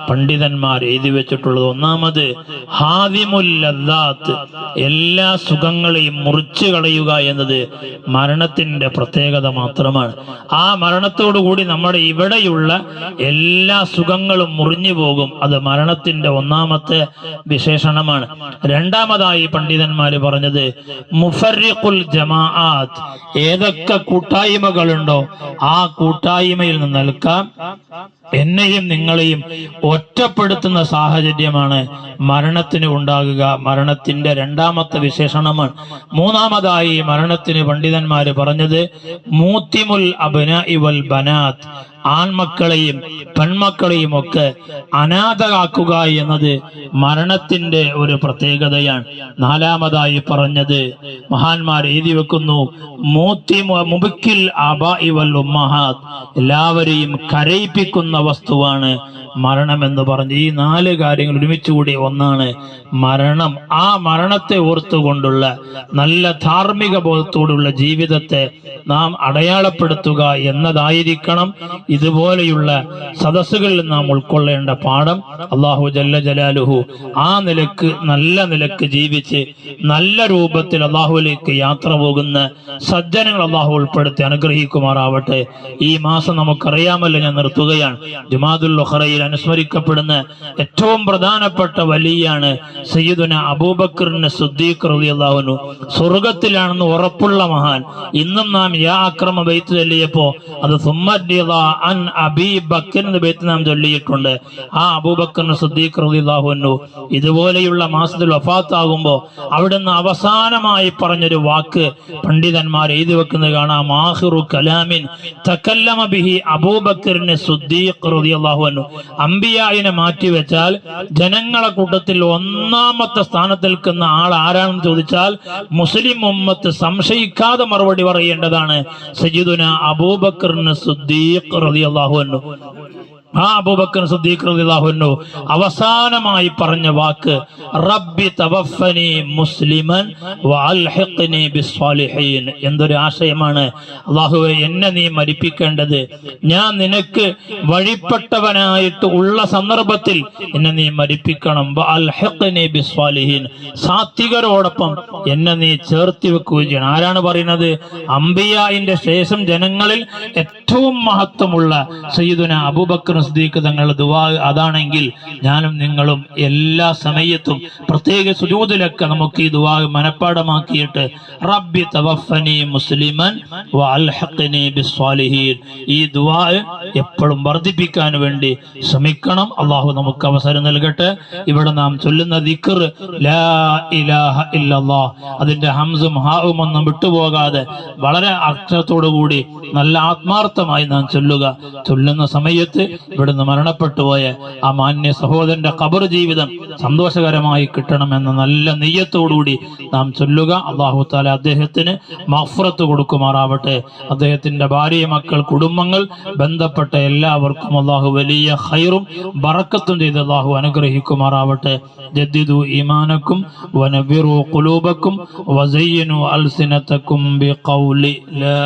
പണ്ഡിതന്മാർ എഴുതി വെച്ചിട്ടുള്ളത്. ഒന്നാമത് ഹാദിമുൽ ലദ്ദാത്ത്, എല്ലാ സുഖങ്ങളെയും മുറിച്ചു കളയുക എന്നത് മരണത്തിന്റെ പ്രത്യേകത മാത്രമാണ്. ആ മരണത്തോടുകൂടി നമ്മുടെ ഇവിടെയുള്ള എല്ലാ സുഖങ്ങളും മുറിഞ്ഞു പോകും. അത് മരണത്തിന്റെ ഒന്നാമത്തെ വിശേഷണമാണ്. രണ്ടാമതായി പണ്ഡിതന്മാര് പറഞ്ഞത് മുഫർരിഖുൽ ജമാഅത്ത്, ഏതൊക്കെ കൂട്ടായ്മകളുണ്ടോ ആ കൂട്ടായ്മയിൽ നിന്ന് നിൽക്കാം. എന്നെയും നിങ്ങളെയും ഒറ്റപ്പെടുത്തുന്ന സാഹചര്യമാണ് മരണത്തിന് ഉണ്ടാകുക. മരണത്തിന്റെ രണ്ടാമത്തെ വിശേഷണമാണ്. മൂന്നാമതായി മരണത്തിന് പണ്ഡിതന്മാര് പറഞ്ഞത് മൂത്തിമുൽ അബ്നാഇ വൽ ബനാത്ത്, ആൺമക്കളെയും പെൺമക്കളെയും ഒക്കെ അനാഥരാക്കുക എന്നത് മരണത്തിന്റെ ഒരു പ്രത്യേകതയാണ്. നാലാമതായി പറഞ്ഞത് മഹാന്മാർ എഴുതി വെക്കുന്നു മുബിക്കിൽ ആബാഇ വൽ ഉമ്മഹാത്ത്, എല്ലാവരെയും കരയിപ്പിക്കുന്ന വസ്തുവാണ് മരണമെന്ന് പറഞ്ഞ് ഈ 4 കാര്യങ്ങൾ ഒരുമിച്ചുകൂടി ഒന്നാണ് മരണം. ആ മരണത്തെ ഓർത്തുകൊണ്ടുള്ള നല്ല ധാർമ്മിക ബോധത്തോടുള്ള ജീവിതത്തെ നാം അടയാളപ്പെടുത്തുക എന്നതായിരിക്കണം ഇതുപോലെയുള്ള സദസ്സുകളിൽ നാം ഉൾക്കൊള്ളേണ്ട പാഠം. അല്ലാഹു ജല്ല ജലാലുഹു ആ നിലക്ക് നല്ല നിലക്ക് ജീവിച്ച് നല്ല രൂപത്തിൽ അല്ലാഹുവിലേക്ക് യാത്ര പോകുന്ന സജ്ജനങ്ങൾ അല്ലാഹു ഉൾപ്പെടുത്തി അനുഗ്രഹിക്കുമാറാവട്ടെ. ഈ മാസം നമുക്കറിയാമല്ലോ, ഞാൻ നിർത്തുകയാണ്, ജുമാദുൽ ഉഖറയിൽ അനുസ്മരിക്കപ്പെടുന്ന ഏറ്റവും പ്രധാനപ്പെട്ട വലിയാണ് സയ്യിദുന അബൂബക്കർ സിദ്ദീഖ് റളിയല്ലാഹു അൻഹു. സ്വർഗത്തിലാണെന്ന് ഉറപ്പുള്ള മഹാൻ. ഇന്നും നാം യാ അക്രമ ബൈത്ത് ചൊല്ലിയപ്പോ അത് അൻ അബീ ബക്കർ എന്ന ബൈത്ത് നാം ചൊല്ലിയിട്ടുണ്ട്. ആ അബൂബക്കർ സിദ്ദീഖ് റളിയല്ലാഹു അൻഹു ഇതുപോലെയുള്ള മാസത്തിൽ വഫാത്താകുമ്പോൾ അവിടുന്ന് അവസാനമായി പറഞ്ഞൊരു വാക്ക് പണ്ഡിതന്മാർ എഴുതി വെക്കുന്നത് കാണാം. ആഖിറു കലാമിൻ തകല്ലമ ബിഹി അബൂബക്കർ സിദ്ദീഖ് റളിയല്ലാഹു അൻഹു. അംബിയായിനെ മാറ്റിവെച്ചാൽ ജനങ്ങളെ കൂട്ടത്തിൽ ഒന്നാമത്തെ സ്ഥാനത്ത് നിൽക്കുന്ന ആൾ ആരാണെന്ന് ചോദിച്ചാൽ മുസ്ലിം ഉമ്മത്ത് സംശയിക്കാതെ മറുപടി പറയേണ്ടതാണ് സയ്യിദുന അബൂബക്കർ സിദ്ദീഖ് റളിയല്ലാഹു അൻഹു. ആ അബൂബക്കർ സിദ്ദീഖ് റളിയല്ലാഹു അൻഹു അവസാനമായി പറഞ്ഞ വാക്ക് റബ്ബി തവഫനി മുസ്ലിമൻ വഅൽഹിഖ്നി ബിസ്സാലിഹീൻ. എന്തൊരു ആശയമാണ്! അല്ലാഹുവേ, എന്നെ നീ മരിപ്പിക്കേണ്ടത് ഞാൻ നിനക്ക് വഴിപ്പെട്ടവനായിട്ട് ഉള്ള സന്ദർഭത്തിൽ എന്നെ നീ മരിപ്പിക്കണം. വഅൽഹിഖ്നി ബിസ്സാലിഹീൻ, സാത്വികരോടൊപ്പം എന്നെ നീ ചേർത്തി വെക്കുകയും ചെയ്യണം. ആരാണ് പറയുന്നത്? അംബിയായിന്റെ ശേഷം ജനങ്ങളിൽ ഏറ്റവും മഹത്വമുള്ള സയ്യിദുന അബൂബക്കർ സിദ്ദീഖ് തങ്ങളുടെ ദുആ അതാണെങ്കിൽ ഞാനും നിങ്ങളും എല്ലാ സമയത്തും പ്രത്യേക സുജൂദിലൊക്കെ നമുക്ക് ഈ ദുആ മനപ്പാഠമാക്കിയിട്ട് റബ്ബി തവഫനി മുസ്ലിമൻ വഅൽഹിഖ്നി ബിസ്സാലിഹീൻ, ഈ ദുആ എപ്പോഴും വർദ്ധിപ്പിക്കാൻ വേണ്ടി ശ്രമിക്കണം. അല്ലാഹു നമുക്ക് അവസരം നൽകട്ടെ. ഇവിടെ നാം ചൊല്ലുന്ന ദിക്ർ ലാ ഇലാഹ ഇല്ലല്ലാഹ്, അതിന്റെ ഹംസും ഹാവും ഒന്നും വിട്ടുപോകാതെ വളരെ അക്ഷരത്തോടു കൂടി നല്ല ആത്മാർത്ഥമായി നാം ചൊല്ലുന്ന സമയത്ത് ഇവിടുന്ന് മരണപ്പെട്ടു പോയ ആ മാന്യ സഹോദരന്റെ ഖബർ ജീവിതം സന്തോഷകരമായി കിട്ടണമെന്ന നല്ല നെയ്യത്തോടുകൂടി നാം ചൊല്ലുക. അല്ലാഹു തആല അദ്ദേഹത്തിന് മഗ്ഫിറത്ത് കൊടുക്കുമാറാവട്ടെ. അദ്ദേഹത്തിന്റെ ഭാര്യ, മക്കൾ, കുടുംബങ്ങൾ, ബന്ധപ്പെട്ട എല്ലാവർക്കും അല്ലാഹു വലിയ ഖൈറും ബറക്കത്തും ചെയ്ത് അല്ലാഹു അനുഗ്രഹിക്കുമാറാവട്ടെ. ജദ്ദിദു ഈമാനക്കും വനവ്വിറു ഖുലൂബക്കും വസയ്യിനു അൽസിനതക്കും ബിഖൗലി ലാ